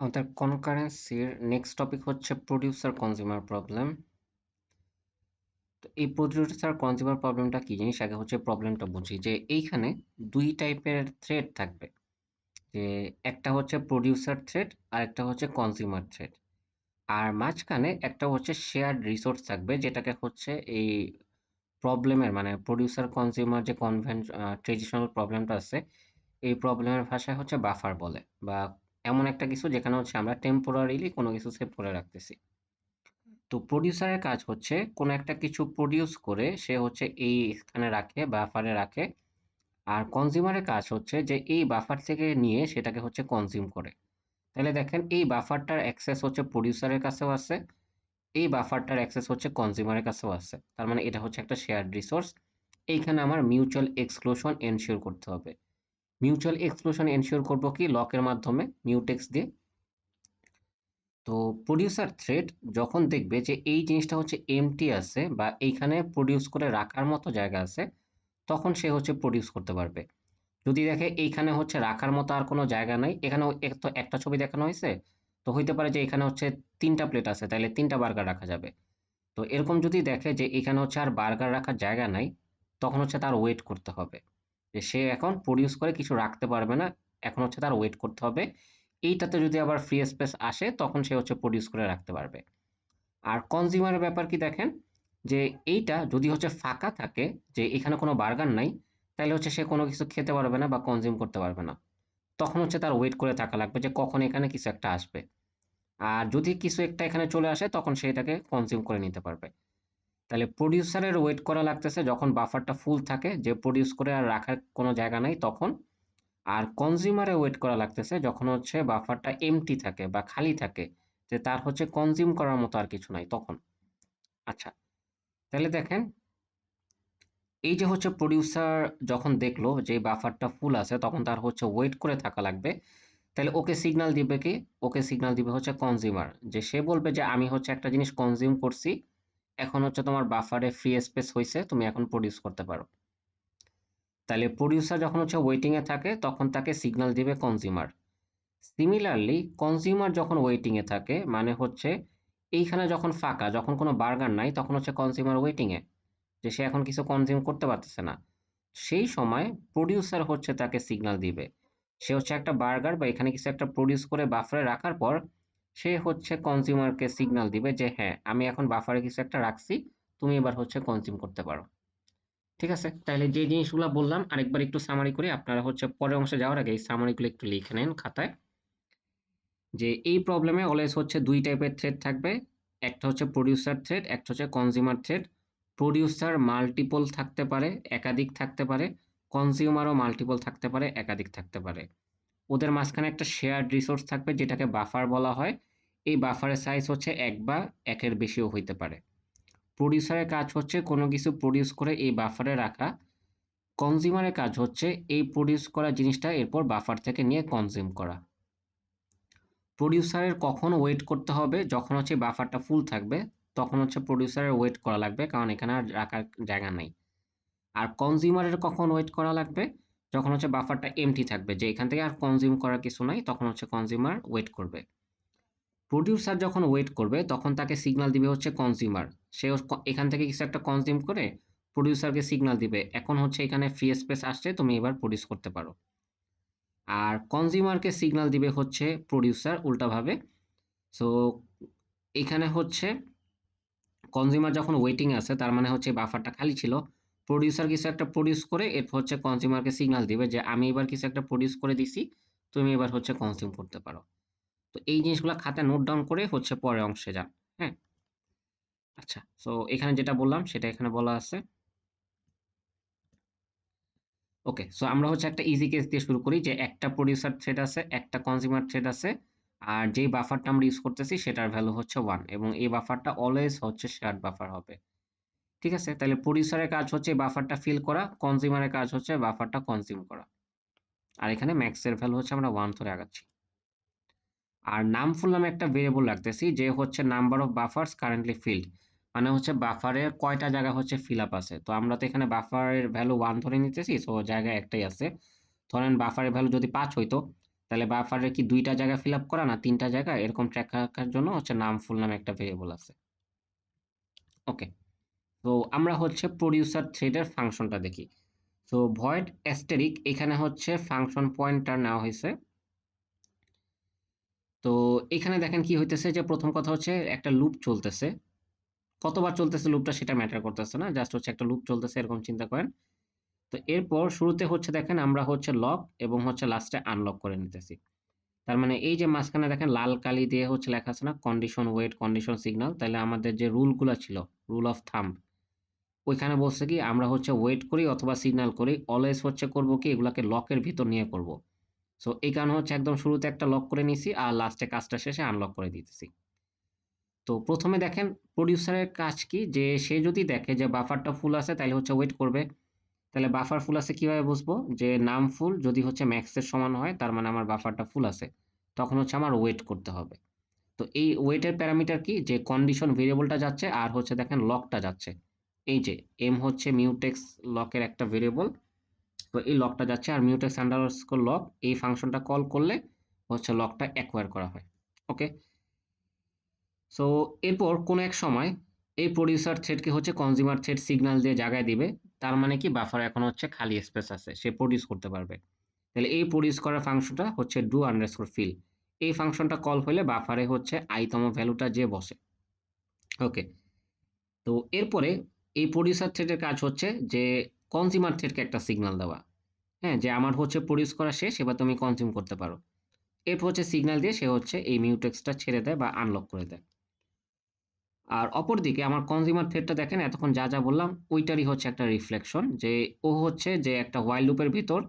আমাদের কনকারেন্সির next topic হচ্ছে producer consumer problem. তো এই প্রোডিউসার কনজিউমার প্রবলেমটা কি জিনিস, আগে হচ্ছে প্রবলেমটা বুঝি। যে এইখানে দুই টাইপের থ্রেড থাকবে, যে একটা হচ্ছে প্রোডিউসার থ্রেড আর একটা হচ্ছে কনজিউমার থ্রেড। আর মাঝখানে একটা হচ্ছে শেয়ার্ড রিসোর্স থাকবে, যেটাকে হচ্ছে এই প্রবলেমের মানে প্রোডিউসার কনজিউমার যে ট্রেডিশনাল প্রবলেমটা আছে, এই প্রবলেমের ভাষায় হচ্ছে বাফার বলে, বা এমন একটা কিছু যেখানে হচ্ছে আমরা টেম্পোরারিলি কোনো কিছু সেভ করে রাখতেছি। তো প্রোডিউসারের কাজ হচ্ছে কোনো একটা কিছু প্রডিউস করে সে হচ্ছে এই স্থানে রাখে, বাফারে রাখে। আর কনজিউমারের কাজ হচ্ছে যে এই বাফার থেকে নিয়ে সেটাকে হচ্ছে কনজিউম করে। তাহলে দেখেন, এই বাফারটার অ্যাক্সেস হচ্ছে প্রোডিউসারের কাছেও আছে, এই বাফারটার অ্যাক্সেস হচ্ছে কনজিউমারের কাছেও আছে। তার মানে এটা হচ্ছে একটা শেয়ার্ড রিসোর্স। এইখানে আমার মিউচুয়াল এক্সক্লুশন এনশিওর করতে হবে। মিউচুয়াল এক্সক্লুশন এনশিওর করব কি, লকের মাধ্যমে, মিউটেক্স দিয়ে। তো প্রোডিউসার থ্রেড যখন দেখবে যে এই জিনিসটা হচ্ছে এমটি আছে বা এইখানে প্রডিউস করে রাখার মতো জায়গা আছে, তখন সে হচ্ছে প্রডিউস করতে পারবে। যদি দেখে এইখানে হচ্ছে রাখার মতো আর কোনো জায়গা নাই, এখানে তো একটা ছবি দেখানো হয়েছে, তো হইতে পারে যে এখানে হচ্ছে 3টা প্লেট আছে, তাহলে 3টা বার্গার রাখা যাবে। তো এরকম যদি দেখে যে এখানে হচ্ছে আর বার্গার রাখার জায়গা নাই, তখন হচ্ছে তার ওয়েট করতে হবে, যে সে এখন প্রডিউস করে কিছু রাখতে পারবে না, এখন হচ্ছে তার ওয়েট করতে হবে। এইটাতে যদি আবার ফ্রি স্পেস আসে, তখন সে হচ্ছে প্রডিউস করে রাখতে পারবে। আর কনজিউমারের ব্যাপার কি দেখেন, যে এইটা যদি হচ্ছে ফাঁকা থাকে, যে এখানে কোনো বার্গার নাই, তাহলে হচ্ছে সে কোনো কিছু খেতে পারবে না বা কনজিউম করতে পারবে না। তখন হচ্ছে তার ওয়েট করে থাকা লাগবে যে কখন এখানে কিছু একটা আসবে। আর যদি কিছু একটা এখানে চলে আসে, তখন সে এটাকে কনজিউম করে নিতে পারবে। তাহলে প্রোডিউসারের ওয়েট করা লাগতেছে যখন বাফারটা ফুল থাকে, যে প্রডিউস করে আর রাখার কোনো জায়গা নাই তখন। আর কনজিউমারে ওয়েট করা লাগতেছে যখন হচ্ছে বাফারটা এমটি থাকে বা খালি থাকে, যে তার হচ্ছে কনজিউম করার মতো আর কিছু নাই তখন। আচ্ছা, তাহলে দেখেন, এই যে হচ্ছে প্রোডিউসার যখন দেখলো যে বাফারটা ফুল আছে, তখন তার হচ্ছে ওয়েট করে থাকা লাগবে। তাহলে ওকে সিগন্যাল দিবে কি? ওকে সিগন্যাল দিবে হচ্ছে কনজিউমার, যে সে বলবে যে আমি হচ্ছে একটা জিনিস কনজিউম করছি, এখন হচ্ছে তোমার বাফারে ফ্রি স্পেস হয়েছে, তুমি এখন প্রডিউস করতে পারো। তাহলে প্রোডিউসার যখন হচ্ছে ওয়েটিং এ থাকে, তখন তাকে সিগন্যাল দিবে কনজিউমার। সিমিলারলি কনজিউমার যখন ওয়েটিং এ থাকে, মানে হচ্ছে এইখানে যখন ফাঁকা, যখন কোনো বার্গার নাই, তখন হচ্ছে কনজিউমার ওয়েটিং এ, যে সে এখন কিছু কনজিউম করতে পারতেছে না। সেই সময় প্রোডিউসার হচ্ছে তাকে সিগন্যাল দিবে। সে হচ্ছে একটা বার্গার বা এখানে কিছু একটা প্রডিউস করে বাফারে রাখার পর, সে হচ্ছে কনজিউমারকে সিগন্যাল দিবে যে হ্যাঁ, আমি এখন বাফারে কিছু একটা রাখছি, তুমি এবার হচ্ছে কনজিউম করতে পারো। ঠিক আছে, তাহলে যে জিনিসগুলো বললাম আরেকবার একটু সামারি করি, আপনারা হচ্ছে পরের অংশে যাওয়ার আগে এই সামারিগুলো একটু লিখে নেন খাতায়। যে এই প্রবলেমে অলওয়েজ হচ্ছে দুই টাইপের থ্রেড থাকবে, একটা হচ্ছে প্রোডিউসার থ্রেড, একটা হচ্ছে কনজিউমার থ্রেড। প্রোডিউসার মাল্টিপল থাকতে পারে, একাধিক থাকতে পারে। কনজিউমারও মাল্টিপল থাকতে পারে, একাধিক থাকতে পারে। ওদের মাঝখানে একটা শেয়ার্ড রিসোর্স থাকবে, যেটাকে বাফার বলা হয়। এই বাফারের সাইজ হচ্ছে এক বা একের বেশিও হইতে পারে। প্রোডিউসারের কাজ হচ্ছে কোনো কিছু প্রডিউস করে এই বাফারে রাখা। কনজিউমারের কাজ হচ্ছে এই প্রডিউস করা জিনিসটা এরপর বাফার থেকে নিয়ে কনজিউম করা। প্রোডিউসারের কখন ওয়েট করতে হবে, যখন হচ্ছে বাফারটা ফুল থাকবে, তখন হচ্ছে প্রোডিউসারের ওয়েট করা লাগবে, কারণ এখানে আর রাখার জায়গা নাই। আর কনজিউমারের কখন ওয়েট করা লাগবে, যখন হচ্ছে বাফারটা এমটি থাকবে, যে এখান থেকে আর কনজিউম করার কিছু নাই, তখন হচ্ছে কনজিউমার ওয়েট করবে। প্রোডিউসার যখন ওয়েট করবে, তখন তাকে সিগন্যাল দিবে হচ্ছে কনজিউমার। সে এখান থেকে কিছু একটা কনজিউম করে প্রোডিউসারকে সিগন্যাল দিবে, এখন হচ্ছে এখানে ফ্রি স্পেস আসছে, তুমি এবার প্রডিউস করতে পারো। আর কনজিউমারকে সিগন্যাল দিবে হচ্ছে প্রোডিউসার উল্টাভাবে। সো এখানে হচ্ছে কনজিউমার যখন ওয়েটিং আছে, তার মানে হচ্ছে বাফারটা খালি ছিল। প্রোডিউসার কিছু একটা প্রডিউস করে এরপর হচ্ছে কনজিউমারকে সিগন্যাল দিবে যে আমি এবার কিছু একটা প্রডিউস করে দিছি, তুমি এবার হচ্ছে কনজিউম করতে পারো। তো এই জিনিসগুলো খাতায় নোট ডাউন করে হচ্ছে পরের অংশে যান। হ্যাঁ, আচ্ছা, সো এখানে যেটা বললাম সেটা এখানে বলা আছে। ওকে, সো আমরা হচ্ছে একটা ইজি কেস দিয়ে শুরু করি, যে একটা প্রোডিউসার থ্রেড আছে, একটা কনজিউমার থ্রেড আছে। আর যেই বাফারটা আমরা ইউজ করতেছি সেটার ভ্যালু হচ্ছে 1, এবং এই বাফারটা অলওয়েজ হচ্ছে শেয়ার্ড বাফার হবে। ঠিক আছে, তাহলে প্রোডিউসারের কাজ হচ্ছে বাফারটা ফিল করা, কনজিউমারের কাজ হচ্ছে বাফারটা কনজিউম করা। আর এখানে ম্যাক্স এর ভ্যালু হচ্ছে আমরা 1 ধরে আগাচ্ছি। আর নাম ফুল নামে একটা ভেরিয়েবল রাখতেছি, যে হচ্ছে নাম্বার অফ বাফারস কারেন্টলি ফিল্ড, মানে হচ্ছে বাফারের কয়টা জায়গা হচ্ছে ফিল আপ আছে। তো আমরা তো এখানে বাফারের ভ্যালু 1 ধরে নিতেছি, সো জায়গা একটাই আছে। ধরেন বাফারের ভ্যালু যদি 5 হইতো, তাহলে বাফারে কি 2টা জায়গা ফিল আপ করা না 3টা জায়গা, এরকম ট্র্যাক রাখার জন্য হচ্ছে নাম ফুল নামে একটা ভেরিয়েবল আছে। ওকে, তো আমরা হচ্ছে প্রোডিউসার থ্রেডের ফাংশনটা দেখি। তো ভয়েড অ্যাস্টেরিক এখানে হচ্ছে ফাংশন পয়েন্টার নেওয়া হয়েছে। তো এখানে দেখেন কি হইতেছে, যে প্রথম কথা হচ্ছে একটা লুপ চলতেছে, কতবার চলতেছে লুপটা সেটা ম্যাটার করতেছে না, জাস্ট হচ্ছে একটা লুপ চলতেছে এরকম চিন্তা করেন। তো এরপর শুরুতে হচ্ছে দেখেন আমরা হচ্ছে লক এবং হচ্ছে লাস্টে আনলক করে নিতেছি। তার মানে এই যে মাঝখানে দেখেন লাল কালি দিয়ে হচ্ছে লেখা আছে না কন্ডিশন ওয়েট কন্ডিশন সিগন্যাল, তাহলে আমাদের যে রুলগুলো ছিল, রুল অফ থাম্ব, ওইখানে বলছে কি আমরা হচ্ছে ওয়েট করি অথবা সিগন্যাল করি, অলওয়েজ হচ্ছে করব কি এগুলাকে লকের ভিতর নিয়ে করব। সো এই কারণে হচ্ছে একদম শুরুতে একটা লক করে নিছি আর লাস্টে কাজটা শেষে আনলক করে দিতেছি। তো প্রথমে দেখেন প্রোডিউসারের কাজ কি, যে সে যদি দেখে যে বাফারটা ফুল আছে তাহলে হচ্ছে ওয়েট করবে। তাহলে বাফার ফুল আছে কিভাবে বুঝবো, যে নাম ফুল যদি হচ্ছে ম্যাক্সের সমান হয় তার মানে আমার বাফারটা ফুল আছে, তখন হচ্ছে আমার ওয়েট করতে হবে। তো এই ওয়েটের প্যারামিটার কি, যে কন্ডিশন ভেরিয়েবলটা যাচ্ছে আর হচ্ছে দেখেন লকটা যাচ্ছে, এই যে এম হচ্ছে মিউটেক্স লকের একটা ভেরিয়েবল, তো এই লকটা যাচ্ছে আর মিউটেক্স আন্ডারস্কোর লক এই ফাংশনটা কল করলে হচ্ছে লকটা অ্যাকোয়ার করা হয়। ওকে, সো এরপর কোনো এক সময় এই প্রোডিউসার থ্রেডকে হচ্ছে কনজিউমার থ্রেড সিগন্যাল দিয়ে জায়গায় দিবে, তার মানে কি বাফার এখন হচ্ছে খালি স্পেস আছে, সে প্রডিউস করতে পারবে। তাহলে এই প্রডিউস করার ফাংশনটা হচ্ছে ডু আন্ডারস্কোর ফিল, এই ফাংশনটা কল হলে বাফারে হচ্ছে আইতম ভ্যালুটা যে বসে। ওকে, তো এরপরে এই প্রোডিউসার থ্রেডের কাজ হচ্ছে যে কনজিউমার থ্রেডকে একটা সিগন্যাল দেওয়া, হ্যাঁ, যে আমার হচ্ছে প্রডিউস করা শেষ, এবার তুমি কনজিউম করতে পারো। এরপর হচ্ছে সিগন্যাল দিয়ে সে হচ্ছে এই মিউটেক্সটা ছেড়ে দেয় বা আনলক করে দেয়। আর অপরদিকে আমার কনজিউমার থ্রেডটা দেখেন এতক্ষণ যা যা বললাম ওইটারই হচ্ছে একটা রিফ্লেকশন, যে ও হচ্ছে যে একটা হোয়াইল লুপের ভিতর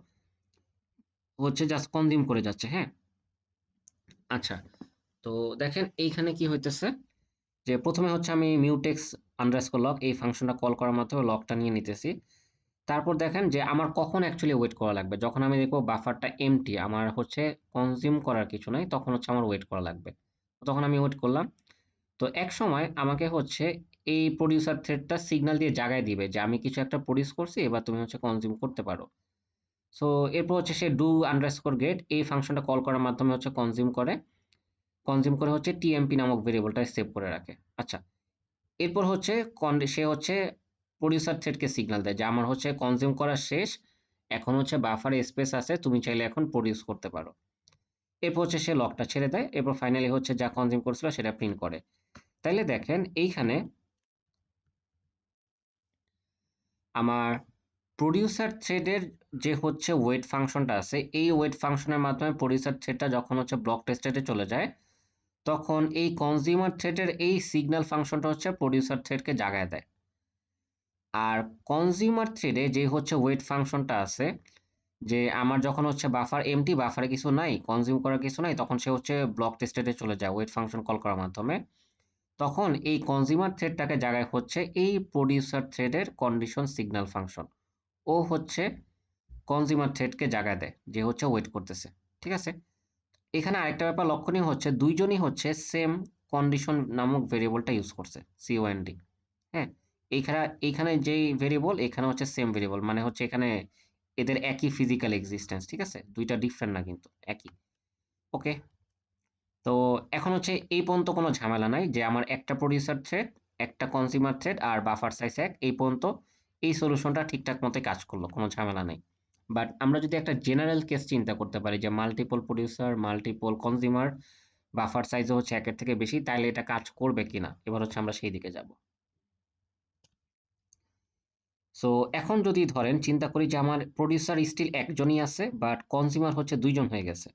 হচ্ছে জাস্ট কনজিউম করে যাচ্ছে। হ্যাঁ, আচ্ছা, তো দেখেন এইখানে কি হইতেছে, যে প্রথমে হচ্ছে আমি মিউটেক্স আন্ডারস্কোর লক এই ফাংশনটা কল করার মাধ্যমে লকটা নিয়ে নিতেছি। তারপর দেখেন যে আমার কখন অ্যাকচুয়ালি ওয়েট করা লাগবে, যখন আমি দেখবো বাফারটা এমটি, আমার হচ্ছে কনজিউম করার কিছু নাই, তখন হচ্ছে আমার ওয়েট করা লাগবে। তখন আমি ওয়েট করলাম। তো এক সময় আমাকে হচ্ছে এই প্রোডিউসার থ্রেডটা সিগন্যাল দিয়ে জাগায় দিবে যে আমি কিছু একটা প্রডিউস করছি, এবার তুমি হচ্ছে কনজিউম করতে পারো। সো এরপর হচ্ছে সে ডু আন্ডারস্কোর গেট এই ফাংশনটা কল করার মাধ্যমে হচ্ছে কনজিউম করে হচ্ছে টিএমপি নামক ভেরিয়েবলটা সেভ করে রাখে। আচ্ছা, এরপর হচ্ছে সে হচ্ছে প্রোডিউসার থ্রেডকে সিগন্যাল দেয় যে আমার হচ্ছে কনজিউম করা শেষ, এখন হচ্ছে বাফারে স্পেস আছে, তুমি চাইলে এখন প্রডিউস করতে পারো। এরপর হচ্ছে সে লকটা ছেড়ে দেয়, এরপর ফাইনালি হচ্ছে যা কনজিউম করছিল সেটা প্রিন্ট করে। তাইলে দেখেন এইখানে আমার প্রোডিউসার থ্রেডের যে হচ্ছে ওয়েট ফাংশনটা আছে, এই ওয়েট ফাংশনের মাধ্যমে প্রোডিউসার থ্রেডটা যখন হচ্ছে ব্লক টেস্টেডে চলে যায়, তখন এই কনজিউমার থ্রেডের এই সিগন্যাল ফাংশনটা হচ্ছে প্রোডিউসার থ্রেডকে জাগায় দেয়। আর কনজিউমার থ্রেডে যে হচ্ছে ওয়েট ফাংশনটা আছে, যে আমার যখন হচ্ছে বাফার এমটি, বাফারে কিছু নাই, কনজিউম করার কিছু নাই, তখন সে হচ্ছে ব্লক টেস্টেডে চলে যায় ওয়েট ফাংশন কল করার মাধ্যমে। তখন এই কনজিউমার থ্রেডটাকে জাগায় হচ্ছে এই প্রোডিউসার থ্রেডের কন্ডিশন সিগন্যাল ফাংশন, ও হচ্ছে কনজিউমার থ্রেডকে জাগায় দেয় যে হচ্ছে ওয়েট করতেছে। ঠিক আছে, এখানে আরেকটা ব্যাপার লক্ষণীয় হচ্ছে দুইজনই হচ্ছে সেম কন্ডিশন নামক ভেরিয়েবলটা ইউজ করছে, সিওএনডি। হ্যাঁ, এইখানে এইখানে যেই ভেরিয়েবল এখানে হচ্ছে সেম ভেরিয়েবল, মানে হচ্ছে এখানে এদের একই ফিজিক্যাল এক্সিস্টেন্স। ঠিক আছে, দুইটা ডিফারেন্ট না কিন্তু একই। ওকে, তো এখন হচ্ছে এই পর্যন্ত কোনো ঝামেলা নাই, যে আমার একটা প্রোডিউসার থ্রেড, একটা কনজিউমার থ্রেড আর বাফার সাইজ এক, এই পর্যন্ত এই সলিউশনটা ঠিকঠাক মতো কাজ করলো, কোনো ঝামেলা নেই। বাট আমরা যদি একটা জেনারেল কেস চিন্তা করতে পারি যে multiple producer multiple consumer, buffer সাইজও হচ্ছে একের থেকে বেশি, তাহলে এটা কাজ করবে কিনা, এবার হচ্ছে আমরা সেই দিকে যাব। সো এখন যদি ধরেন চিন্তা করি যে আমার প্রোডিউসার স্টিল একজনই আছে বাট কনজিউমার হচ্ছে দুইজন হয়ে গেছে,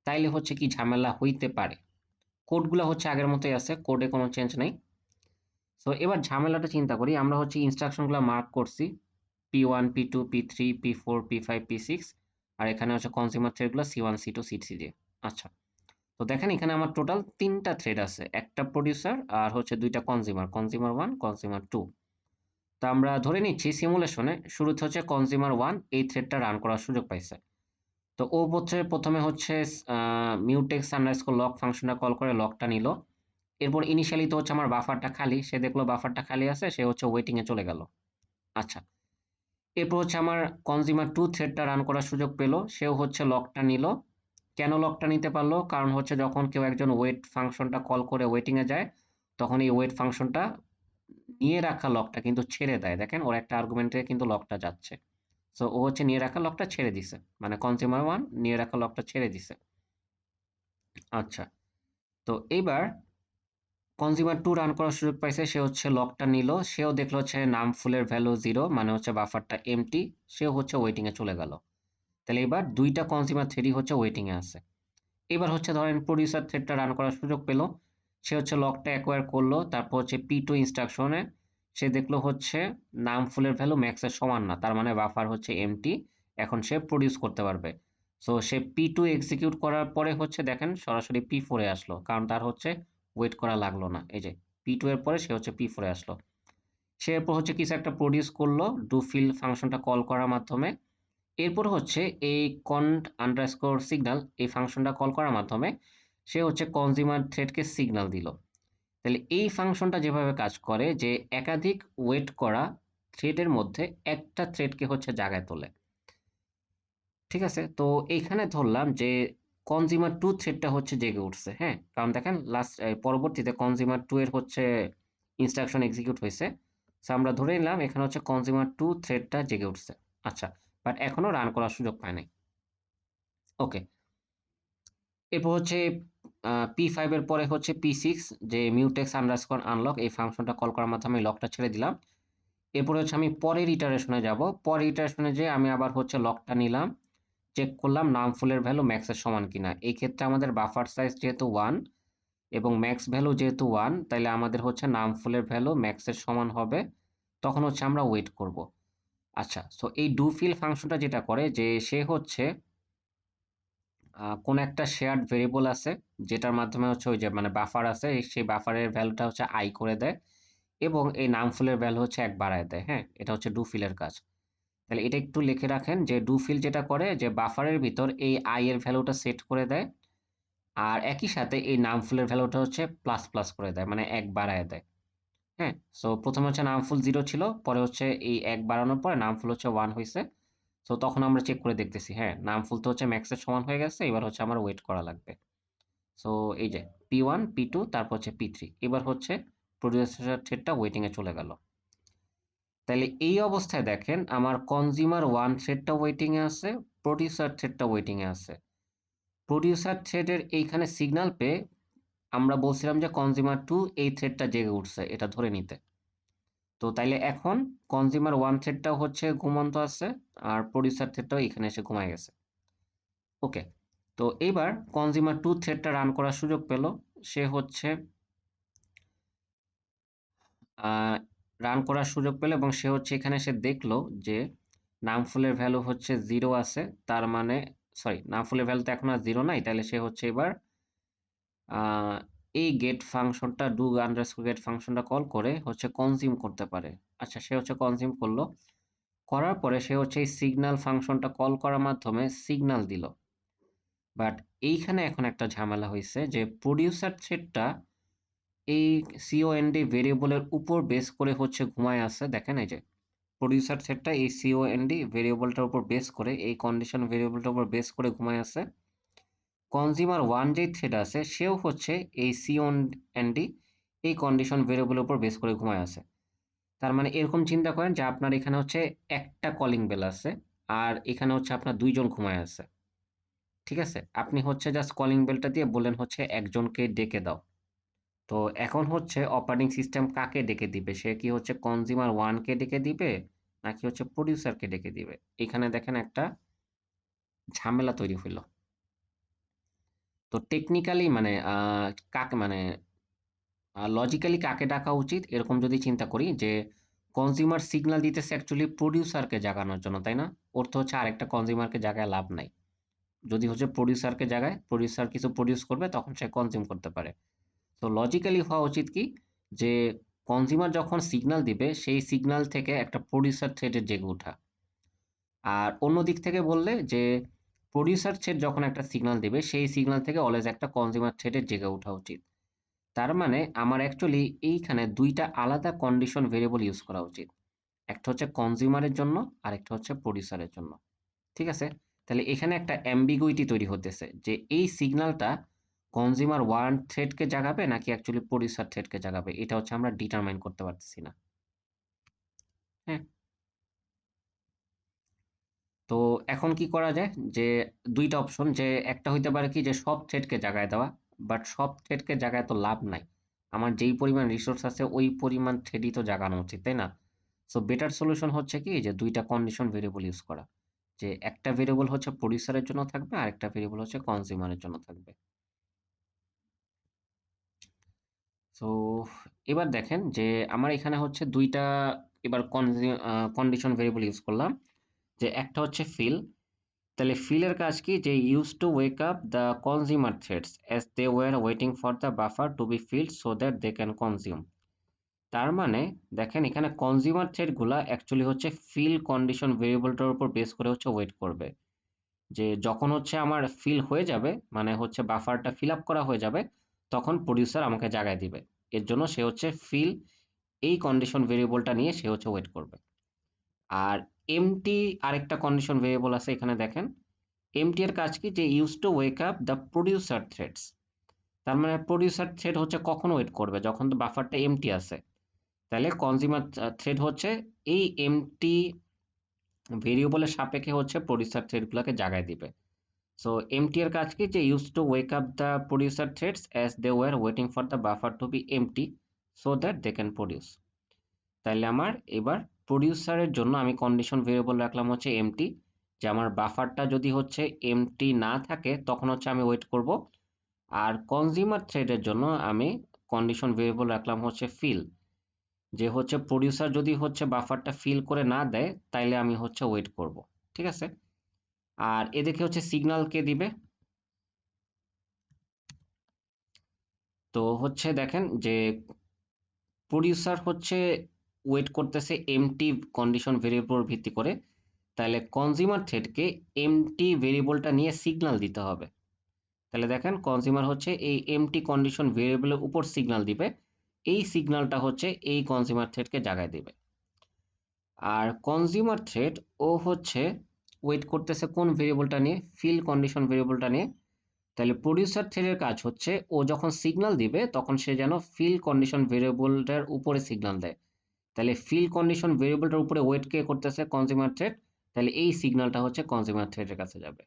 তাইলে হচ্ছে কি ঝামেলা হইতে পারে। কোডগুলো হচ্ছে আগের মতোই আছে, কোডে কোনো চেঞ্জ নেই। সো এবার ঝামেলাটা চিন্তা করি, আমরা হচ্ছে ইনস্ট্রাকশনগুলো মার্ক করছি P1 P2 P3 P4 P5 P6, আর এখানে হচ্ছে কনজিউমার থ্রেডগুলো C1 C2 C3 দিয়ে। আচ্ছা, তো দেখেন এখানে আমার টোটাল 3টা থ্রেড আছে, একটা প্রোডিউসার আর হচ্ছে দুইটা কনজিউমার, কনজিউমার 1 কনজিউমার 2। তো আমরা ধরে নিচ্ছি সিমুলেশনে শুরুতে হচ্ছে কনজিউমার 1 এই থ্রেডটা রান করার সুযোগ পাইছে। তো ও হচ্ছে প্রথমে হচ্ছে মিউটেক্স আন্ডারস্কোর লক ফাংশনটা কল করে লকটা নিল। এরপর ইনিশিয়ালি তো হচ্ছে আমার বাফারটা খালি, সে দেখলো বাফারটা খালি আছে, সে হচ্ছে ওয়েটিং এ চলে গেল। আচ্ছা, এরপর হচ্ছে আমার কনজিউমার 2 থ্রেডটা রান করার সুযোগ পেল, সেও হচ্ছে লকটা নিল, কেন লকটা নিতে পারলো? কারণ হচ্ছে যখন কেউ একজন ওয়েট ফাংশনটা কল করে ওয়েটিং এ যায়, তখন এই ওয়েট ফাংশনটা নিয়ে রাখা লকটা কিন্তু ছেড়ে দেয়। দেখেন ওর একটা আর্গুমেন্টে কিন্তু লকটা যাচ্ছে। সো ও হচ্ছে নিয়ে রাখা লকটা ছেড়ে দিছে, মানে কনজিউমার 1 নিয়ে রাখা লকটা ছেড়ে দিছে। আচ্ছা, তো এইবার কনজিউমার 2 রান করার সুযোগ পাইছে, সে হচ্ছে লকটা নিল, সেও দেখলো হচ্ছে নাম ফুলের ভ্যালু 0, মানে হচ্ছে বাফারটা এমটি, সেও হচ্ছে ওয়েটিং এ চলে গেল। তাহলে এবার দুইটা কনজিউমার থ্রেডই হচ্ছে ওয়েটিং এ আছে। এবার হচ্ছে ধরেন প্রডিউসার থ্রেডটা রান করার সুযোগ পেল, সে হচ্ছে লকটা অ্যাকোয়ার করলো, তারপর হচ্ছে পি2 ইনস্ট্রাকশনে সে দেখলো হচ্ছে নাম ফুলের ভ্যালু ম্যাক্সের সমান না, তার মানে বাফার হচ্ছে এমটি, এখন সে প্রডিউস করতে পারবে। সো সে পি2 এক্সিকিউট করার পরে হচ্ছে দেখেন সরাসরি পি4 এ আসলো, কারণ তার হচ্ছে ওয়েট করা লাগলো না। এই যে পি2 এর পরে সে হচ্ছে পি4 এ আসলো। সে এরপর হচ্ছে কিছু একটা প্রডিউস করলো ডু ফিল ফাংশনটা কল করার মাধ্যমে। এরপর হচ্ছে এই কন্ট আন্ডারস্কোর সিগনাল এই ফাংশনটা কল করার মাধ্যমে সে হচ্ছে কনজিউমার থ্রেডকে সিগনাল দিল। তাহলে এই ফাংশনটা যেভাবে কাজ করে যে একাধিক ওয়েট করা থ্রেডের মধ্যে একটা থ্রেডকে হচ্ছে জাগায় তোলে। ঠিক আছে, তো এইখানে ধরলাম যে কনজিউমার 2 থ্রেডটা হচ্ছে জেগে উঠছে, হ্যাঁ, কারণ দেখেন লাস্ট পরবর্তীতে কনজিউমার 2 এর হচ্ছে ইনস্ট্রাকশন এক্সিকিউট হয়েছে। সো আমরা ধরে নিলাম এখানে হচ্ছে কনজিউমার 2 থ্রেডটা জেগে উঠছে। আচ্ছা, বাট এখনো রান করার সুযোগ পায় নাই। ওকে, এরপর হচ্ছে পি5 এর পরে হচ্ছে পি6, যে মিউটেক্স আন্ডারস্কোর আনলক এই ফাংশনটা কল করার মাধ্যমে লকটা ছেড়ে দিলাম। এরপরে হচ্ছে আমি পরের ইটারেশনে যাব, পরের ইটারেশনে যে আমি আবার হচ্ছে লকটা নিলাম, চেক করলাম নাম ফুলের ভ্যালু ম্যাক্সের সমান কিনা। এই ক্ষেত্রে আমাদের বাফার সাইজ যেহেতু 1 এবং ম্যাক্স ভ্যালু যেহেতু 1, তাইলে আমাদের হচ্ছে নাম ফুলের ভ্যালু ম্যাক্সের সমান হবে, তখন হচ্ছে আমরা ওয়েট করব। আচ্ছা, সো এই ডু ফিল ফাংশনটা যেটা করে যে সে হচ্ছে কোন একটা শেয়ার্ড ভেরিয়েবল আছে যেটার মাধ্যমে হচ্ছে ওই যে মানে বাফার আছে, সেই বাফারের ভ্যালুটা হচ্ছে আই করে দেয় এবং এই নাম ফুলের ভ্যালু হচ্ছে 1 বাড়ায় দেয়। হ্যাঁ, এটা হচ্ছে ডু ফিলের কাজ। তাহলে এটা একটু লিখে রাখেন যে ডু ফিল যেটা করে যে বাফারের ভিতর এই আই এর ভ্যালুটা সেট করে দেয়, আর একই সাথে এই নাম ফুলের ভ্যালুটা হচ্ছে প্লাস প্লাস করে দেয়, মানে 1 বাড়ায় দেয়। হ্যাঁ, সো প্রথমে হচ্ছে নামফুল 0 ছিল, পরে হচ্ছে এই 1 বাড়ানোর পরে নামফুল হচ্ছে 1 হইছে। সো তখন আমরা চেক করে দেখতেছি, হ্যাঁ, নামফুল তো হচ্ছে ম্যাক্সের সমান হয়ে গেছে, এবার হচ্ছে আমার ওয়েট করা লাগবে। সো এই যে পি1 পি2 তারপর হচ্ছে পি3, এবার হচ্ছে প্রডিউসার থ্রেডটা ওয়েটিং এ চলে গেল। তাহলে এই অবস্থায় দেখেন আমার কনজিউমার 1 থ্রেডটা ওয়েটিং এ আছে, প্রডিউসার থ্রেডটা ওয়েটিং এ আছে। প্রডিউসার থ্রেডের এইখানে সিগন্যাল পেয়ে আমরা বলছিলাম যে কনজিউমার 2 এই থ্রেডটা জেগে উঠছে এটা ধরে নিতে। তো তাইলে এখন কনজিউমার 1 থ্রেডটাও হচ্ছে ঘুমন্ত আছে, আর প্রডিউসার থ্রেডটাও এখানে এসে ঘুমায় গেছে। ওকে, তো এইবার কনজিউমার 2 থ্রেডটা রান করার সুযোগ পেল, সে হচ্ছে রান করার সুযোগ পেল এবং সে হচ্ছে এখানে এসে দেখলো যে নামফুলের ভ্যালু হচ্ছে 0 আছে, তার মানে সরি নামফুলের ভ্যালু তো এখন আর 0 নাই, তাহলে সে হচ্ছে এবার এই গেট ফাংশনটা ডু আন্ডারস্কোর গেট ফাংশনটা কল করে হচ্ছে কনজিউম করতে পারে। আচ্ছা, সে হচ্ছে কনজিউম করলো, করার পরে সে হচ্ছে এই সিগন্যাল ফাংশনটা কল করার মাধ্যমে সিগন্যাল দিল। বাট এইখানে এখন একটা ঝামেলা হয়েছে যে প্রডিউসার থ্রেডটা এই সিওএনডি ভেরিয়েবলের উপর বেস করে হচ্ছে ঘুমায় আছে। দেখেন এই যে প্রডিউসার থ্রেডটা এই সিওএনডি ভেরিয়েবলটার উপর বেস করে, এই কন্ডিশন ভেরিয়েবলটার উপর বেস করে ঘুমায় আছে। কনজিউমার 1 যেই থ্রেড আছে সেও হচ্ছে এই সিওএনডি এই কন্ডিশন ভেরিয়েবলের উপর বেস করে ঘুমায় আছে। তার মানে এরকম চিন্তা করেন যে আপনার এখানে হচ্ছে একটা কলিং বেল আছে, আর এখানে হচ্ছে আপনার 2 জন ঘুমায় আছে। ঠিক আছে, আপনি হচ্ছে জাস্ট কলিং বেলটা দিয়ে বললেন হচ্ছে একজনকে ডেকে দাও। তো এখন হচ্ছে অপারেটিং সিস্টেম কাকে ডেকে দিবে, সে কি হচ্ছে কনজিউমার 1 কে ডেকে দিবে নাকি হচ্ছে প্রডিউসারকে ডেকে দিবে? এখানে দেখেন একটা ঝামেলা তৈরি হইল। তো টেকনিক্যালি মানে কাকে মানে লজিক্যালি কাকে ডাকা উচিত এরকম যদি চিন্তা করি যে কনজিউমার সিগন্যাল দিতেছে অ্যাকচুয়ালি প্রডিউসারকে জাগানোর জন্য, তাই না? ওর তো হচ্ছে আরেকটা কনজিউমারকে জাগায় লাভ নাই। যদি হচ্ছে প্রডিউসারকে জাগায়, প্রডিউসার কিছু প্রডিউস করবে তখন সে কনজিউম করতে পারে। তো লজিক্যালি হওয়া উচিত কি যে কনজিউমার যখন সিগন্যাল দিবে সেই সিগন্যাল থেকে একটা প্রডিউসার থ্রেডের জেগে ওঠা। আর অন্য দিক থেকে বললে যে প্রডিউসার থ্রেড যখন একটা সিগন্যাল দিবে সেই সিগন্যাল থেকে অলওয়েজ একটা কনজিউমার থ্রেডের জেগে ওঠা উচিত। তার মানে আমার অ্যাকচুয়ালি এইখানে ২ টা আলাদা কন্ডিশন ভেরিয়েবল ইউজ করা উচিত। একটা হচ্ছে কনজিউমারের জন্য, আরেকটা হচ্ছে প্রডিউসারের জন্য। ঠিক আছে? তাহলে এখানে একটা অ্যাম্বিগুইটি তৈরি হতেছে যে এই সিগন্যালটা কনজিউমার 1 থ্রেডকে জাগাবে নাকি অ্যাকচুয়ালি প্রডিউসার থ্রেডকে জাগাবে, এটা হচ্ছে আমরা ডিটারমাইন করতে পারতেছি না। হ্যাঁ, তো এখন কি করা যায় যে দুইটা অপশন, যে একটা হইতে পারে কি যে সব থ্রেডকে জাগায় দেওয়া, বাট সব থ্রেডকে জাগায় তো লাভ নাই, আমার যেই পরিমাণ রিসোর্স আছে ওই পরিমাণ থ্রেডই তো জাগানো উচিত, তাই না? সো বেটার সলিউশন হচ্ছে কি যে দুইটা কন্ডিশন ভেরিয়েবল ইউজ করা, যে একটা ভেরিয়েবল হচ্ছে প্রডিউসারের জন্য থাকবে আর একটা ভেরিয়েবল হচ্ছে কনজিউমারের জন্য থাকবে। সো এবার দেখেন যে আমার এখানে হচ্ছে দুইটা এবার কন্ডিশন ভেরিয়েবল ইউজ করলাম, যে একটা হচ্ছে ফিল। তাহলে ফিলের কাজ কি যে use to wake up the consumer threads as they were waiting for the buffer to be filled so that they can consume. তার মানে দেখেন এখানে কনজিউমার থ্রেডগুলা অ্যাকচুয়ালি হচ্ছে ফিল কন্ডিশন ভেরিয়েবলটার উপর বেস করে হচ্ছে ওয়েট করবে, যে যখন হচ্ছে আমার ফিল হয়ে যাবে মানে হচ্ছে বাফারটা ফিল আপ করা হয়ে যাবে তখন প্রডিউসার আমাকে জাগায় দিবে, এর জন্য সে হচ্ছে ফিল এই কন্ডিশন ভেরিয়েবলটা নিয়ে সে হচ্ছে ওয়েট করবে। আর এমটি আরেকটা কন্ডিশন ভেরিয়েবল আছে এখানে দেখেন, এমটি এর কাজ কি যে use to wake up the producer threads. তার মানে প্রডিউসার থ্রেড হচ্ছে কখন ওয়েট করবে যখন তো বাফারটা এমটি আছে, তাহলে কনজিউমার থ্রেড হচ্ছে এই এমটি ভেরিয়েবলের সাপেক্ষে হচ্ছে প্রডিউসার থ্রেডগুলোকে জাগায় দিবে। সো এমটি এর কাজ কি যে use to wake up the producer threads as they were waiting for the buffer to be empty so that they can produce. তাইলে আমার এবার প্রডিউসারের জন্য আমি কন্ডিশন ভেরিয়েবল রাখলাম হচ্ছে এমটি, যে আমার বাফারটা যদি হচ্ছে এমটি না থাকে তখন হচ্ছে আমি ওয়েট করব। আর কনজিউমার থ্রেডের জন্য আমি কন্ডিশন ভেরিয়েবল রাখলাম হচ্ছে ফিল, যে হচ্ছে প্রডিউসার যদি হচ্ছে বাফারটা ফিল করে না দেয় তাইলে আমি হচ্ছে ওয়েট করব। ঠিক আছে, আর এদিকে হচ্ছে সিগন্যাল কে দিবে, তো হচ্ছে দেখেন যে প্রডিউসার হচ্ছে ওয়েট করতেছে এমটি কন্ডিশন ভেরিয়েবল ভিত্তি করে, তাহলে কনজিউমার থ্রেডকে এমটি ভেরিয়েবলটা নিয়ে সিগন্যাল দিতে হবে। তাহলে দেখেন কনজিউমার হচ্ছে এই এমটি কন্ডিশন ভেরিয়েবলের উপর সিগন্যাল দিবে, এই সিগন্যালটা হচ্ছে এই কনজিউমার থ্রেডকে জাগায় দিবে। আর কনজিউমার থ্রেড ও হচ্ছে ওয়েট করতেছে কোন ভেরিয়েবলটা নিয়ে, ফিল কন্ডিশন ভেরিয়েবলটা নিয়ে। তাহলে প্রডিউসার থ্রেডের কাজ হচ্ছে ও যখন সিগন্যাল দিবে তখন সে যেন ফিল কন্ডিশন ভেরিয়েবলটার উপরে সিগন্যাল দেয়, তাহলে ফিল কন্ডিশন ভেরিয়েবলটার উপরে ওয়েট কে করতেছে কনজিউমার থ্রেড, তাহলে এই সিগন্যালটা হচ্ছে কনজিউমার থ্রেডের কাছে যাবে।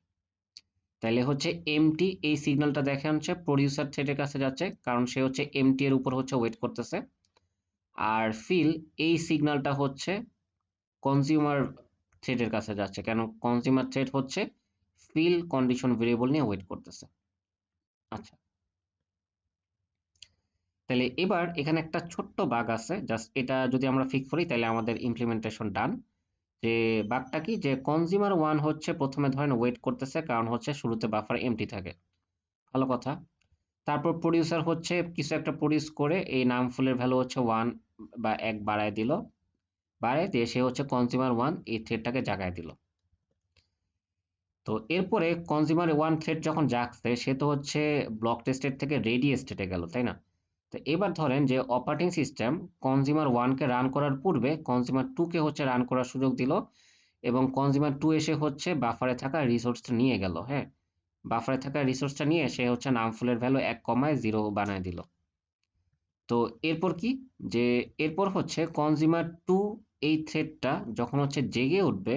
তাহলে হচ্ছে এমটি এই সিগন্যালটা দেখে হচ্ছে প্রডিউসার থ্রেডের কাছে যাচ্ছে কারণ সে হচ্ছে এমটি এর উপর হচ্ছে ওয়েট করতেছে। আর ফিল এই সিগন্যালটা হচ্ছে কনজিউমার থ্রেডের কাছে যাচ্ছে, কেন কনজিউমার থ্রেড হচ্ছে ফিল কন্ডিশন ভেরিয়েবল নিয়ে ওয়েট করতেছে। আচ্ছা, তাহলে এবার এখানে একটা ছোট্ট বাগ আছে, জাস্ট এটা যদি আমরা ফিক্স করি তাহলে আমাদের ইমপ্লিমেন্টেশন ডান। যে বাগটা কি যে কনজিউমার 1 হচ্ছে প্রথমে ধরেন ওয়েট করতেছে কারণ হচ্ছে শুরুতে বাফার এমটি থাকে, ভালো কথা। তারপর প্রডিউসার হচ্ছে কিছু একটা প্রডিউস করে এই নাম ফুলের ভ্যালু হচ্ছে 1 বা 1 বাড়ায় দিল, বাড়ায় দিয়ে সে হচ্ছে কনজিউমার 1 এই থ্রেডটাকে জাগায় দিল। তো এরপরে কনজিউমার 1 থ্রেড যখন জাগছে সে তো হচ্ছে ব্লক টেস্টেড থেকে রেডি স্টেটে গেল, তাই না? তো এবার ধরেন যে অপারেটিং সিস্টেম কনজিউমার 1 কে রান করার পূর্বে কনজিউমার 2 কে হচ্ছে রান করার সুযোগ দিল, এবং কনজিউমার 2 এসে হচ্ছে বাফারে থাকা রিসোর্সটা নিয়ে গেল। হ্যাঁ, বাফারে থাকা রিসোর্সটা নিয়ে সে হচ্ছে নাম ফুলের ভ্যালু 1 কমায় 0 বানায় দিল। তো এরপর কি যে এরপর হচ্ছে কনজিউমার 2 এই থ্রেডটা যখন হচ্ছে জেগে উঠবে,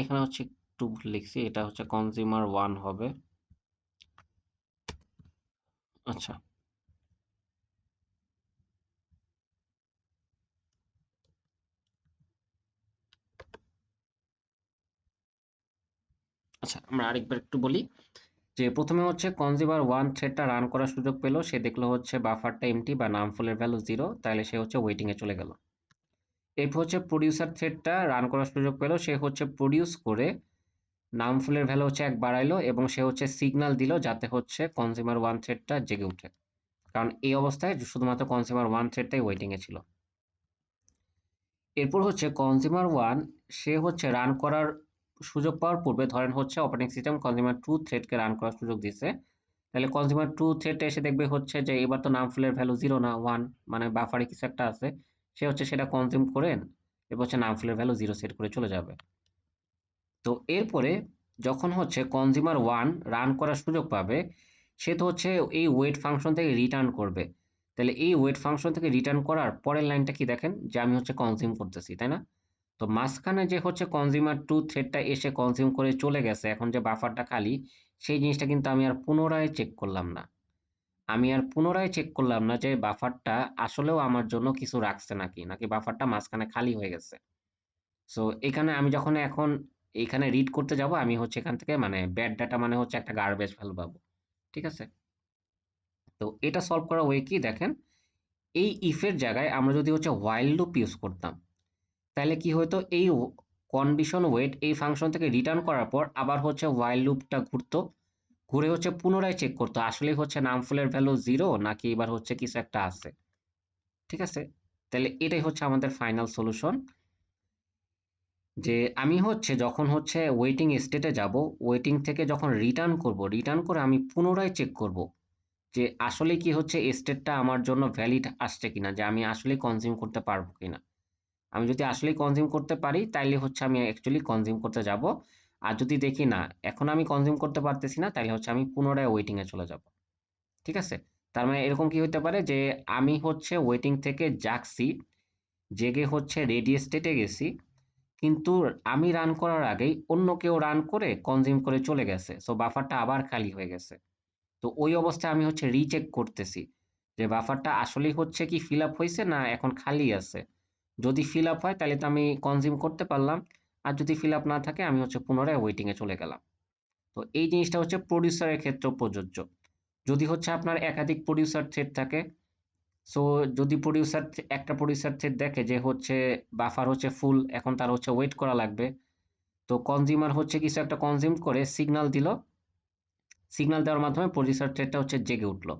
এখানে হচ্ছে একটু ভুল লিখছি, এটা হচ্ছে কনজিউমার 1 হবে। আচ্ছা, আচ্ছা আমরা আরেকবার একটু বলি, যে প্রথমে হচ্ছে কনজিউমার 1 থ্রেডটা রান করার সুযোগ পেল, সে দেখলো হচ্ছে বাফারটা এমটি বা নাম ফুলের ভ্যালু 0, তাহলে সে হচ্ছে ওয়েটিং এ চলে গেল। এরপর হচ্ছে প্রডিউসার থ্রেডটা রান করার সুযোগ পেল, সে হচ্ছে প্রডিউস করে নাম ফুলের ভ্যালু হচ্ছে 1 বাড়াইলো এবং সে হচ্ছে সিগন্যাল দিল যাতে হচ্ছে কনজিউমার 1 থ্রেডটা জেগে ওঠে, কারণ এই অবস্থায় শুধুমাত্র কনজিউমার 1 থ্রেডটাই ওয়েটিং এ ছিল। এরপর হচ্ছে কনজিউমার 1 সে হচ্ছে রান করার সুযোগ পাওয়ার পূর্বে ধরেন হচ্ছে অপারেটিং সিস্টেম কনজিউমার 2 থ্রেডকে রান করার সুযোগ দিয়েছে, তাহলে কনজিউমার টু থ্রেডটা এসে দেখবে হচ্ছে যে এবার তো নাম ফুলের ভ্যালু 0 না 1, মানে বাফারে কিছু একটা আছে, সে হচ্ছে সেটা কনজিউম করে এবার হচ্ছে নাম ফুলের ভ্যালু 0 সেট করে চলে যাবে। তো এরপরে যখন হচ্ছে কনজিউমার 1 রান করার সুযোগ পাবে, সে তো হচ্ছে এই ওয়েট ফাংশন থেকে রিটার্ন করবে। তাহলে এই ওয়েট ফাংশন থেকে রিটার্ন করার পরের লাইনটা কি দেখেন, যে আমি হচ্ছে কনজিউম করতেছি, তাই না? তো মাঝখানে যে হচ্ছে কনজিউমার টু থ্রেডটা এসে কনজিউম করে চলে গেছে, এখন যে বাফারটা খালি, সেই জিনিসটা কিন্তু আমি আর পুনরায় চেক করলাম না। আমি আর পুনরায় চেক করলাম না যে বাফারটা আসলেও আমার জন্য কিছু রাখছে নাকি, নাকি বাফারটা মাঝখানে খালি হয়ে গেছে। সো এখানে আমি যখন এখন এখানে রিড করতে যাব, আমি হচ্ছে এখান থেকে মানে ব্যাড ডাটা মানে হচ্ছে একটা গার্বেজ ভ্যালু পাবো। ঠিক আছে? তো এটা সলভ করার ওয়ে কি দেখেন, এই ইফের জায়গায় আমরা যদি হচ্ছে হোয়াইল লুপ ইউজ করতাম, তাহলে কি হতো, এই কন্ডিশন ওয়েট এই ফাংশন থেকে রিটার্ন করার পর আবার হচ্ছে হোয়াইল লুপটা ঘুরতো, ঘুরে হচ্ছে পুনরায় চেক করতো আসলেই হচ্ছে নাম ফুলের ভ্যালু 0 নাকি এবার হচ্ছে কিছু একটা আছে। ঠিক আছে? তাহলে এটাই হচ্ছে আমাদের ফাইনাল সলিউশন, যে আমি হচ্ছে যখন হচ্ছে ওয়েটিং স্টেটে যাব, ওয়েটিং থেকে যখন রিটার্ন করব, রিটার্ন করে আমি পুনরায় চেক করব যে আসলে কি হচ্ছে স্টেটটা আমার জন্য ভ্যালিড আসছে কিনা, যে আমি আসলেই কনজিউম করতে পারবো কিনা। আমি যদি আসলেই কনজিউম করতে পারি তাইলে হচ্ছে আমি অ্যাকচুয়ালি কনজিউম করতে যাব। আর যদি দেখি না এখন আমি কনজিউম করতে পারতেছি না, তাহলে হচ্ছে আমি পুনরায় ওয়েটিং এ চলে যাব। ঠিক আছে? তার মানে এরকম কি হতে পারে যে আমি হচ্ছে ওয়েটিং থেকে জাগছি, জেগে হচ্ছে রেডি স্টেটে গেছি, কিন্তু আমি রান করার আগেই অন্য কেউ রান করে কনজিউম করে চলে গেছে, সো বাফারটা আবার খালি হয়ে গেছে। তো ওই অবস্থায় আমি হচ্ছে রিচেক করতেছি যে বাফারটা আসলেই হচ্ছে কি ফিল আপ হয়েছে না এখন খালি আছে। যদি ফিল আপ হয় তাহলে তো আমি কনজিউম করতে পারলাম, আর যদি ফিল আপ না থাকে আমি হচ্ছে পুনরায় ওয়েটিং এ চলে গেলাম। তো এই জিনিসটা হচ্ছে প্রডিউসারের ক্ষেত্রেও প্রযোজ্য। যদি হচ্ছে আপনার একাধিক প্রডিউসার থ্রেড থাকে, সো যদি একটা প্রডিউসার থ্রেড দেখে যে হচ্ছে বাফার হচ্ছে ফুল, এখন তার হচ্ছে ওয়েট করা লাগবে, তো কনজিউমার হচ্ছে কিছু একটা কনজিউম করে সিগন্যাল দিল, সিগন্যাল দেওয়ার মাধ্যমে প্রডিউসার থ্রেডটা হচ্ছে জেগে উঠলো।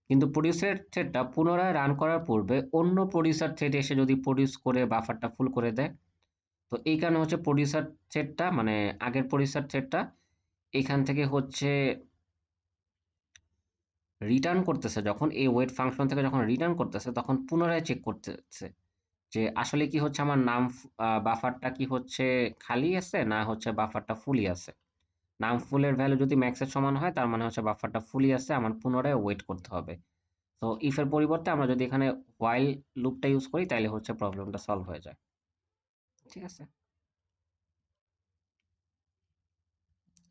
কিন্তু প্রডিউসার থ্রেডটা পুনরায় রান করার পূর্বে অন্য প্রডিউসার থ্রেড এসে যদি প্রডিউস করে বাফারটা ফুল করে দেয়, তো এই কারণে হচ্ছে প্রডিউসার থ্রেডটা মানে আগের প্রডিউসার থ্রেডটা এখান থেকে হচ্ছে রিটার্ন করতেছে, যখন এই ওয়েট ফাংশন থেকে যখন রিটার্ন করতেছে তখন পুনরায় চেক করতেছে যে আসলে কি হচ্ছে আমার নাম বাফারটা কি হচ্ছে খালি আছে না হচ্ছে বাফারটা ফুলই আছে। নাম ফুলের ভ্যালু যদি ম্যাক্সের সমান হয় তার মানে হচ্ছে বাফারটা ফুলই আছে, আমার পুনরায় ওয়েট করতে হবে। তো ইফ এর পরিবর্তে আমরা যদি এখানে হোয়াইল লুপটা ইউজ করি তাহলে হচ্ছে প্রবলেমটা সলভ হয়ে যায়। ঠিক আছে?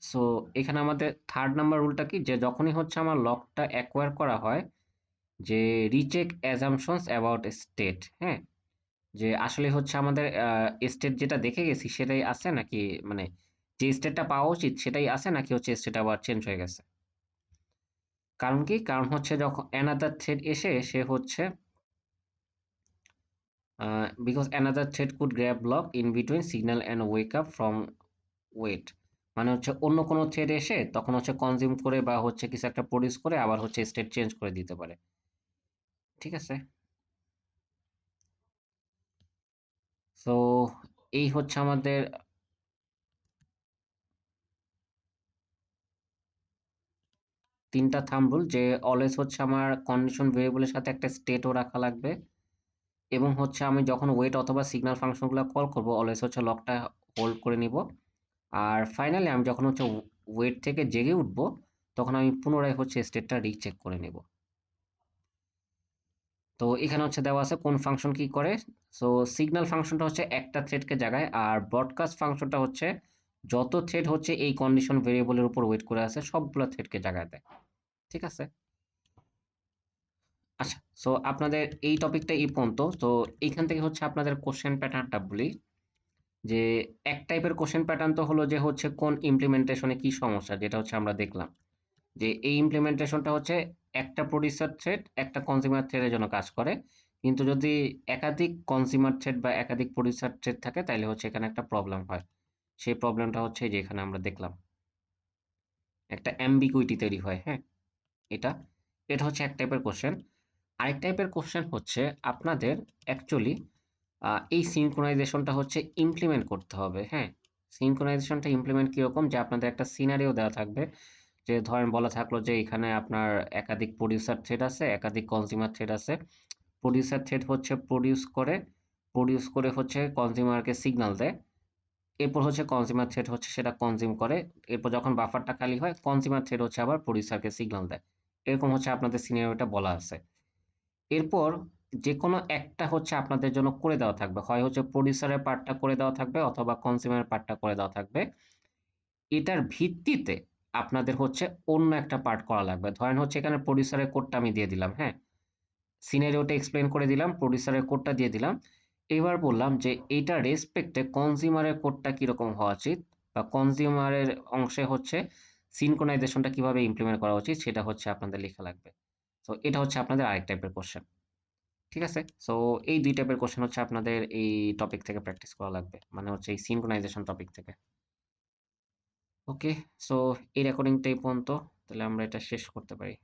সো এখানে আমাদের থার্ড নাম্বার রুলটা কি, যে যখনই হচ্ছে আমার লকটা অ্যাকোয়ার করা হয়, যে রিচেক অ্যাজাম্পশনস অ্যাবাউট স্টেট, হ্যাঁ, যে আসলে হচ্ছে আমাদের স্টেট যেটা দেখে গেছি সেটাই আছে নাকি, মানে যে স্টেটটা পাওয়া উচিত সেটাই আছে নাকি হচ্ছে স্টেট আবার চেঞ্জ হয়ে গেছে। কারণ কি, কারণ হচ্ছে যখন অ্যানাদার থ্রেড এসে সে হচ্ছে because another thread could grab lock in between signal and wake up from wait, মানে হচ্ছে অন্য কোনো থ্রেড এসে তখন হচ্ছে কনজিউম করে বা হচ্ছে কিছু একটা প্রডিউস করে আবার হচ্ছে স্টেট চেঞ্জ করে দিতে পারে। ঠিক আছে? সো এই হচ্ছে আমাদের ৩টা থাম্ব রুল, যে অলওয়েজ হচ্ছে আমার কন্ডিশন ভেরিয়েবলের সাথে একটা স্টেটও রাখা লাগবে, এবং হচ্ছে আমি যখন ওয়েট অথবা সিগন্যাল ফাংশনগুলো কল করব অলওয়েজ হচ্ছে লকটা হোল্ড করে নিব। আর ফাইনালি আমি যখন হচ্ছে ওয়েট থেকে জেগে উঠবো তখন আমি পুনরায় হচ্ছে স্টেটটা রিচেক করে নেব। তো এখানে হচ্ছে দেওয়া আছে কোন ফাংশন কি করে। সো সিগন্যাল ফাংশনটা হচ্ছে একটা থ্রেডকে জাগায়, আর ব্রডকাস্ট ফাংশনটা হচ্ছে যত থ্রেড হচ্ছে এই কন্ডিশন ভেরিয়েবলের উপর ওয়েট করে আছে সবগুলো থ্রেডকে জাগায় দেয়। ঠিক আছে? আচ্ছা, সো আপনাদের এই টপিকটা এই পর্যন্ত। তো এইখান থেকে হচ্ছে আপনাদের কোশ্চেন প্যাটার্নটা বলি, যে এক টাইপের কোশ্চেন প্যাটার্ন তো হলো যে হচ্ছে কোন ইমপ্লিমেন্টেশনে কি সমস্যা, যেটা হচ্ছে আমরা দেখলাম যে এই ইমপ্লিমেন্টেশনটা হচ্ছে একটা প্রডিউসার থ্রেড একটা কনজিউমার থ্রেডের জন্য কাজ করে, কিন্তু যদি একাধিক কনজিউমার থ্রেড বা একাধিক প্রডিউসার থ্রেড থাকে তাহলে হচ্ছে এখানে একটা প্রবলেম হয়। সেই প্রবলেমটা হচ্ছে এই যে এখানে আমরা দেখলাম, একটা অ্যাম্বিগুইটি তৈরি হয়, হ্যাঁ, এটা এটা হচ্ছে এক টাইপের কোশ্চেন। আরেক টাইপের কোশ্চেন হচ্ছে আপনাদের অ্যাকচুয়ালি এই সিনক্রোনাইজেশনটা হচ্ছে ইমপ্লিমেন্ট করতে হবে, হ্যাঁ। সিনক্রোনাইজেশনটা ইমপ্লিমেন্ট কিরকম, যে আপনাদের একটা সিনারিও দেওয়া থাকবে, যে ধরেন বলা থাকলো যে এখানে আপনার একাধিক প্রোডিউসার থ্রেড আছে, একাধিক কনজিউমার থ্রেড আছে। প্রোডিউসার থ্রেড হচ্ছে প্রোডিউস করে হচ্ছে কনজিউমারকে সিগন্যাল দেয়। এরপর হচ্ছে কনজিউমার থ্রেড হচ্ছে সেটা কনজিউম করে। এরপর যখন বাফারটা খালি হয়, কনজিউমার থ্রেড হচ্ছে আবার প্রোডিউসারকে সিগন্যাল দেয়। এরকম হচ্ছে আপনাদের সিনারিওটা বলা আছে। এরপর যেকোনো একটা হচ্ছে আপনাদের জন্য করে দেওয়া থাকবে। হয় হচ্ছে প্রোডিউসারের পার্টটা করে দেওয়া থাকবে অথবা কনজিউমারের পার্টটা করে দেওয়া থাকবে। এটার ভিত্তিতে আপনাদের হচ্ছে অন্য একটা পার্ট করা লাগবে। ধরেন হচ্ছে এখানে প্রোডিউসারের কোডটা আমি দিয়ে দিলাম, হ্যাঁ? সিনারিওটা এক্সপ্লেইন করে দিলাম, প্রোডিউসারের কোডটা দিয়ে দিলাম। এবার বললাম যে এইটার রেসপেক্টে কনজিউমারের কোডটা কিরকম হওয়া উচিত বা কনজিউমারের অংশে হচ্ছে সিনক্রোনাইজেশনটা কিভাবে ইমপ্লিমেন্ট করা উচিত সেটা হচ্ছে আপনাদের লেখা লাগবে। তো এটা হচ্ছে আপনাদের আরেক টাইপের কোশ্চেন। ঠিক আছে? সো এই ২ টাইপের কোশ্চেন হচ্ছে আপনাদের এই টপিক থেকে প্র্যাকটিস করা লাগবে। মানে হচ্ছে এই সিনক্রোনাইজেশন টপিক থেকে। ওকে, সো এই রেকর্ডিংটা এই পর্যন্ত। তাহলে আমরা এটা শেষ করতে পারি।